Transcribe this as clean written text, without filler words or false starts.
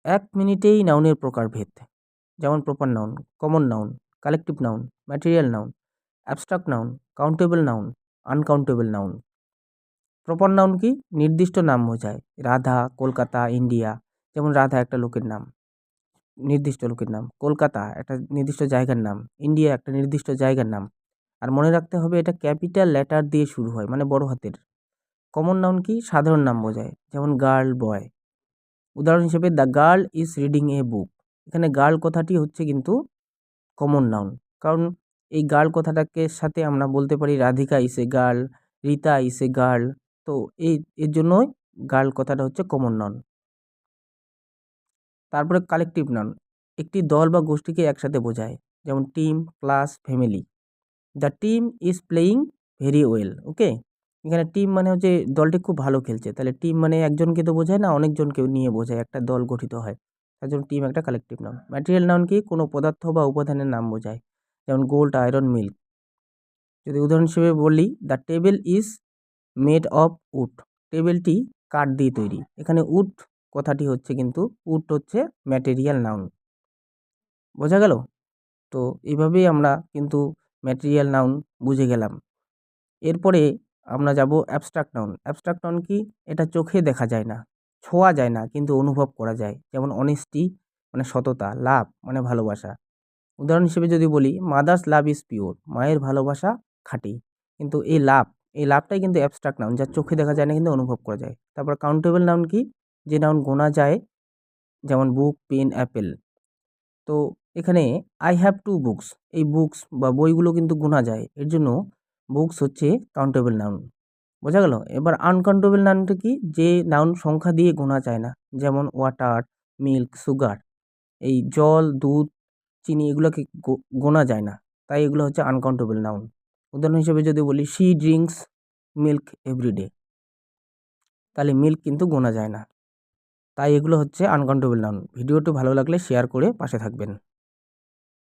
এক মিনিটেই নাউনের প্রকারভেদ। যেমন proper noun, common noun, collective noun, material noun, abstract noun, countable noun, uncountable noun. Proper noun কি? নির্দিষ্ট নাম বোঝায়। রাধা, কলকাতা, ইন্ডিয়া। যেমন রাধা একটা লোকের নাম, নির্দিষ্ট লোকের নাম। কলকাতা একটা নির্দিষ্ট জায়গার নাম। ইন্ডিয়া একটা নির্দিষ্ট জায়গার নাম। আর মনে রাখতে হবে এটা ক্যাপিটাল লেটার দিয়ে শুরু হয়, মানে বড় হাতের। কমন নাউন কি? সাধারণ নাম বোঝায়। যেমন গার্ল, বয়। উদাহরণ হিসেবে the girl is reading a বুক। এখানে গার্ল কথাটি হচ্ছে কিন্তু কমন নাউন। কারণ এই গার্ল কথাটাকে সাথে আমরা বলতে পারি Radhika is a girl, Rita is a girl. তো এর জন্যই গার্ল কথাটা হচ্ছে কমন নাউন। তারপরে কালেকটিভ নাউন, একটি দল বা গোষ্ঠীকে একসাথে বোঝায়। যেমন team, class, family. The team is playing very well. Okay, এখানে টিম মানে হচ্ছে দলটি খুব ভালো খেলছে। তাহলে টিম মানে একজনকে তো বোঝায় না, অনেকজনকে নিয়ে বোঝায়, একটা দল গঠিত হয়। তার জন্য টিম একটা কালেকটিভ নাউন। ম্যাটেরিয়াল নাউন কি? কোনো পদার্থ বা উপাদানের নাম বোঝায়। যেমন গোল্ড, আয়রন, মিল্ক। যদি উদাহরণ হিসেবে বলি, the table is made of wood. টেবিলটি কাঠ দিয়ে তৈরি। এখানে উড কথাটি হচ্ছে কিন্তু উড হচ্ছে ম্যাটেরিয়াল নাউন। বোঝা গেল? তো এইভাবেই আমরা কিন্তু ম্যাটেরিয়াল নাউন বুঝে গেলাম। এরপরে আমরা যাব অ্যাবস্ট্রাক্ট নাউন। অ্যাবস্ট্রাক্ট নাউন কি? এটা চোখে দেখা যায় না, ছোঁয়া যায় না, কিন্তু অনুভব করা যায়। যেমন অনেস্টি মানে সততা, লাভ মানে ভালোবাসা। উদাহরণ হিসেবে যদি বলি, মাদার্স লাভ ইজ পিওর। মায়ের ভালোবাসা খাঁটি। কিন্তু এই লাভটাই কিন্তু অ্যাবস্ট্রাক্ট নাউন, যা চোখে দেখা যায় না কিন্তু অনুভব করা যায়। তারপর কাউন্টেবল নাউন কি? যে নাউন গোনা যায়। যেমন বুক, পেন, অ্যাপেল। তো এখানে আই হ্যাভ টু বুকস, এই বুকস বা বইগুলো কিন্তু গোনা যায়। এর জন্য বুকস হচ্ছে কাউন্টেবল নাউন। বোঝা গেল? এবার আনকাউন্টেবল নাউনটা কি? যে নাউন সংখ্যা দিয়ে গোনা যায় না। যেমন ওয়াটার, মিল্ক, সুগার। এই জল, দুধ, চিনি এগুলোকে গোনা যায় না। তাই এগুলো হচ্ছে আনকাউন্টেবল নাউন। উদাহরণ হিসেবে যদি বলি, শি ড্রিঙ্কস মিল্ক এভরিডে। তাহলে মিল্ক কিন্তু গোনা যায় না। তাই এগুলো হচ্ছে আনকাউন্টেবল নাউন। ভিডিওটি ভালো লাগলে শেয়ার করে পাশে থাকবেন।